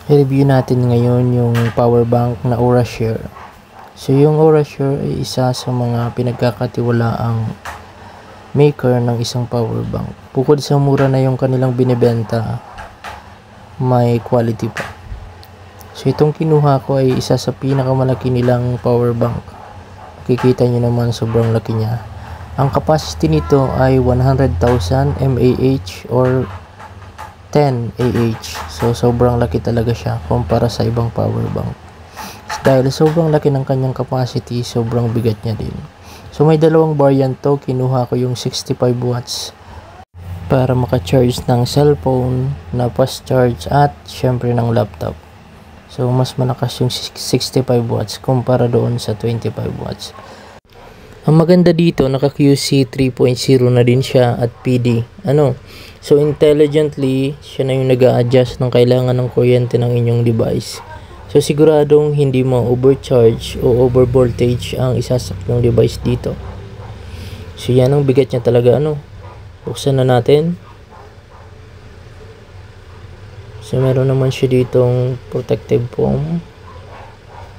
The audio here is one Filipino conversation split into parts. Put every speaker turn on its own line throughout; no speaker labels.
I-review natin ngayon yung power bank na Aurashare. So yung Aurashare ay isa sa mga pinagkakatiwalaang maker ng isang power bank. Bukod sa mura na yung kanilang binibenta, may quality pa. So itong kinuha ko ay isa sa pinakamalaki nilang power bank. Makikita nyo naman sobrang laki niya. Ang capacity nito ay 100,000 mAh or 10 AH. So sobrang laki talaga siya kumpara sa ibang power bank. Dahil sobrang laki ng kanyang capacity, sobrang bigat niya din. So may dalawang variant to. Kinuha ko yung 65 watts para maka-charge ng cellphone na fast charge at syempre ng laptop. So mas malakas yung 65 watts kumpara doon sa 25 watts. Ang maganda dito, naka QC 3.0 na din siya at PD. So intelligently, siya na yung nag-a-adjust ng kailangan ng kuryente ng inyong device. So siguradong hindi mo overcharge o overvoltage ang isasak ng device dito. So yan ang bigat niya talaga. Buksan na natin. So meron naman siya ditong protective foam.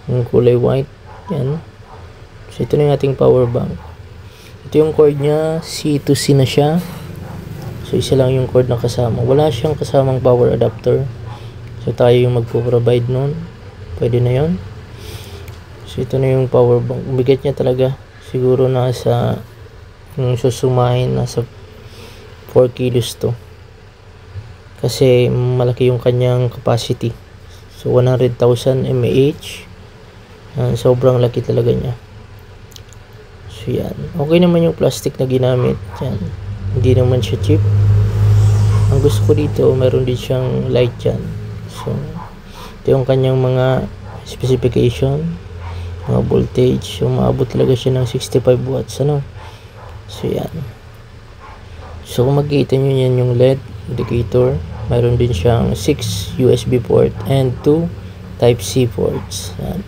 Yung kulay white. Yan. So ito na yung ating power bank. Ito yung cord niya. C to C na siya. So isa lang yung cord na kasama. Wala siyang kasamang power adapter. So tayo yung magpo-provide nun. Pwede na yon. So ito na yung power bank. Bigat niya talaga. Siguro nasa yung susumahin nasa 4 kilos to. Kasi malaki yung kanyang capacity. So 100,000 mAh. Sobrang laki talaga niya. So yan. Okay naman yung plastic na ginamit. Yan. Hindi naman siya cheap. Ang gusto ko dito, meron din siyang light dyan. So ito yung kanyang mga specification, mga voltage. So maabot talaga siya ng 65 watts. So yan. So kung makikita nyo yan yung LED indicator, mayroon din siyang 6 USB port and 2 Type-C ports. Yan.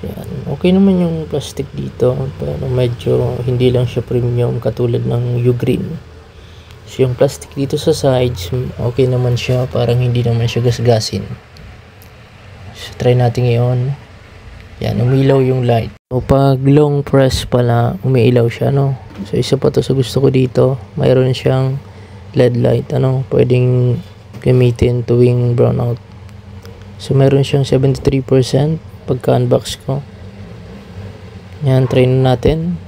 So yan. Okay naman yung plastic dito, pero medyo hindi lang siya premium katulad ng Ugreen. So yung plastic dito sa sides, okay naman siya, parang hindi naman siya gasgasin. So try natin ngayon. Yan, umilaw yung light. So pag long press pala, umiilaw siya, So isa pa to sa gusto ko dito, mayroon siyang LED light, pwedeng gamitin tuwing brownout. So meron siyang 73% pagka unbox ko. Yan, try na natin.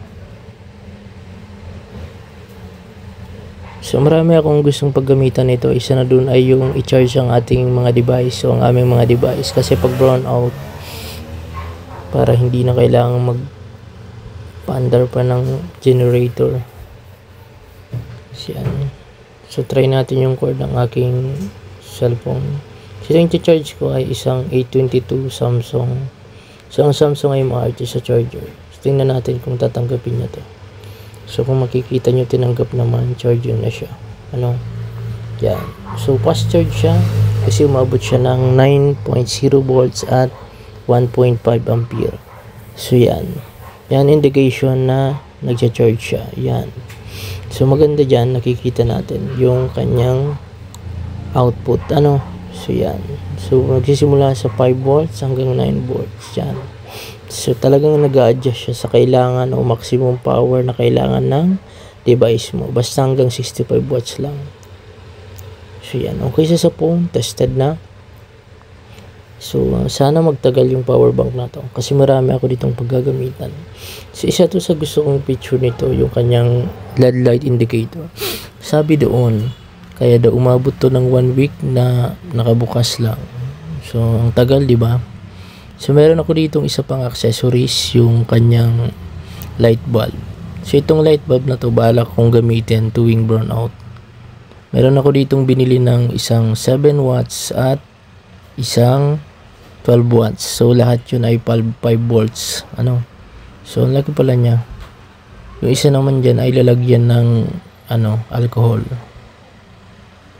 So marami akong gustong paggamitan nito. Isa na dun ay yung i-charge ang ating mga device o ang aming mga device. Kasi pag brown out, para hindi na kailangan mag-paandar pa ng generator. So yan. So try natin yung cord ng aking cellphone. So yung i-charge ko ay isang A22 Samsung. So ang Samsung ay ma-RT sa charger. So tingnan natin kung tatanggapin niya to. So kung makikita nyo, tinanggap naman, charger na siya. Yan. So fast charge siya kasi umabot siya ng 9.0 volts at 1.5 ampere. So yan. Yan indication na nagcha-charge siya. Yan. So maganda dyan, nakikita natin yung kanyang output. So yan. So magsisimula sa 5 volts hanggang 9 volts. Yan. So talagang nag-a-adjust siya sa kailangan o maximum power na kailangan ng device mo. Basta hanggang 65 watts lang. So yan. Okay sa phone. Tested na. So sana magtagal yung power bank na to. Kasi marami ako ditong paggagamitan. So isa to sa gusto kong picture nito, yung kanyang LED light indicator. Sabi doon, kaya daw umabot to ng 1 week na nakabukas lang. So ang tagal, di ba? So meron ako ditong isa pang accessories, yung kanyang light bulb. So itong light bulb na to, balak kong gamitin tuwing brownout. Meron ako ditong binili ng isang 7 watts at isang 12 watts. So lahat yun ay 5 volts. So ang laki pala niya. Yung isa naman dyan ay lalagyan ng alcohol.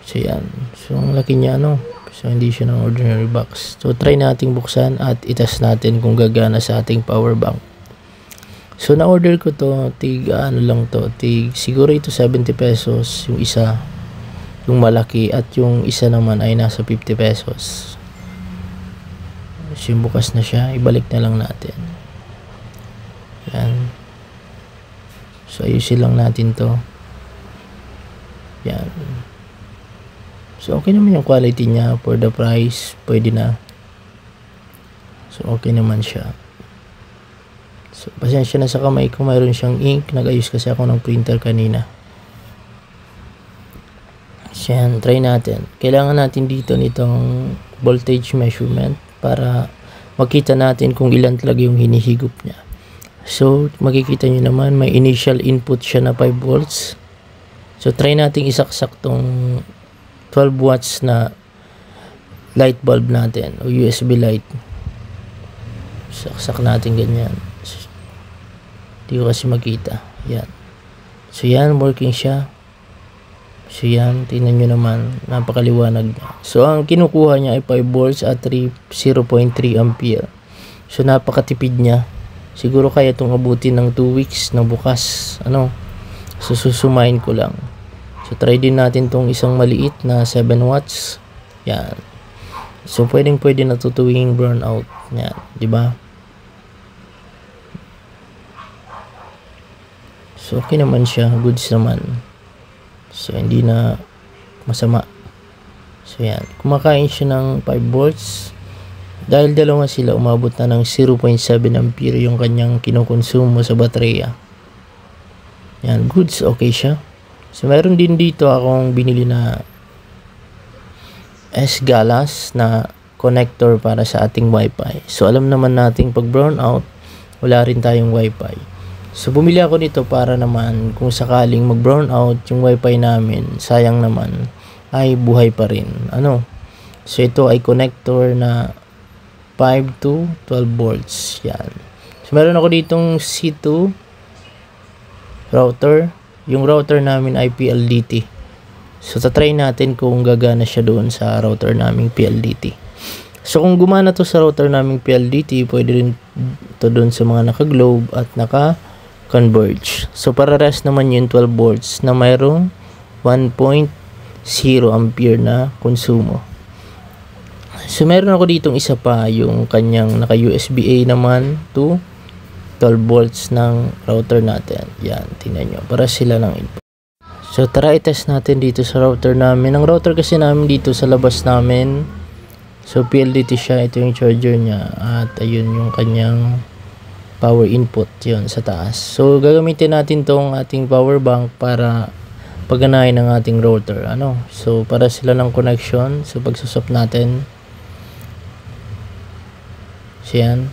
So yan. So ang laki niya So hindi siya ng ordinary box. So try nating buksan at itest natin kung gagana sa ating power bank. So na order ko to, tig siguro ito 70 pesos yung isa. yung malaki, at yung isa naman ay nasa 50 pesos. So, yung bukas na siya, ibalik na lang natin. Yan. So, ayusin lang natin to. Yan. So, okay naman yung quality niya. For the price, pwede na. So, okay naman siya. So, pasensya na sa kamay kung mayroon siyang ink. Nag-ayos kasi ako ng printer kanina. So, yan. Try natin. Kailangan natin dito nitong voltage measurement para makita natin kung ilan talaga yung hinihigop niya. So, makikita nyo naman, may initial input siya na 5 volts. So, try natin isaksak tong 12 watts na light bulb natin o USB light. Saksak natin ganyan. Hindi ko kasi makita. Yan. So, yan, working siya. So, yan, tingnan nyo naman, napakaliwanag niya. So, ang kinukuha niya ay 5 volts at 0.3 ampere. So, napakatipid niya. Siguro kaya itong abutin ng 2 weeks na bukas. So, susumain ko lang. So, try din natin itong isang maliit na 7 watts. Yan. So, pwede na tutuwing brownout. Yan. Diba? So, okay naman siya. Goods naman. So, hindi na masama. So, yan. Kumakain siya ng 5 volts. Dahil dalawa sila, umabot na ng 0.7 ampere yung kanyang kinukonsumo sa baterya. Yan, goods, okay siya. So, meron din dito akong binili na S-Galas na connector para sa ating Wi-Fi. So, alam naman natin pag brownout, wala rin tayong Wi-Fi. So, bumili ako nito para naman kung sakaling mag-brownout yung Wi-Fi namin, sayang naman, ay buhay pa rin. So, ito ay connector na 5 to 12 volts. Yan. So, meron ako ditong C2 router. Yung router namin ay PLDT. So, tatry natin kung gagana siya doon sa router naming PLDT. So, kung gumana to sa router naming PLDT, pwede rin to doon sa mga naka-globe at naka-converge. So, para-rest naman yung 12 volts na mayroong 1.0 ampere na konsumo. So, meron ako ditong isa pa, yung kanyang naka-USB-A naman to 12 volts ng router natin. Yan, tingnan nyo. Para sila ng input. So, tara i-test natin dito sa router namin. Ang router kasi namin dito sa labas namin. So, PLDT siya. Ito yung charger niya. At ayun yung kanyang power input. Yun, sa taas. So, gagamitin natin tong ating power bank para pagganahin ng ating router. So, para sila ng connection. So, pagsusop natin. So, yan.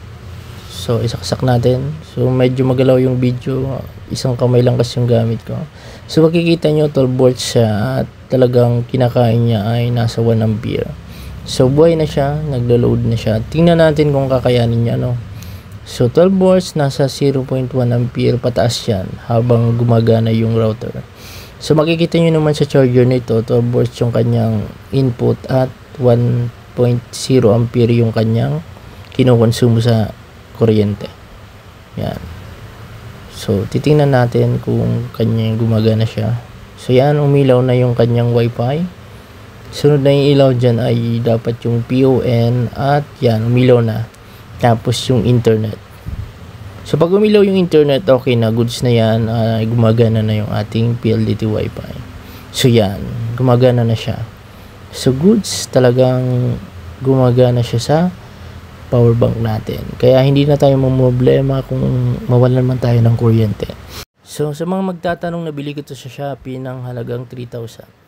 So, isaksak natin. So, medyo magalaw yung video. Isang kamay lang kasi yung gamit ko. So, makikita nyo 12 volts siya at talagang kinakain niya ay nasa 1 ampere. So, buhay na siya. Naglo-load na siya. Tingnan natin kung kakayanin niya, So, 12 volts, nasa 0.1 ampere pataas yan habang gumagana yung router. So, makikita nyo naman sa charger nito, 12 volts yung kanyang input at 1.0 ampere yung kanyang kinukonsumo sa kuryente. Yan. So, titingnan natin kung kanyang gumagana siya. So, yan, umilaw na yung kanyang Wi-Fi. Sunod na yung ilaw dyan ay dapat yung PON at yan, umilaw na. Tapos yung internet. So, pag umilaw yung internet, okay na, goods na yan, gumagana na yung ating PLDT Wi-Fi. So, yan, gumagana na siya. So, goods, talagang gumagana siya sa power bank natin. Kaya hindi na tayo mamroblema kung mawalan man tayo ng kuryente. So, sa mga magtatanong, nabili ko ito sa Shopee ng halagang 3,000.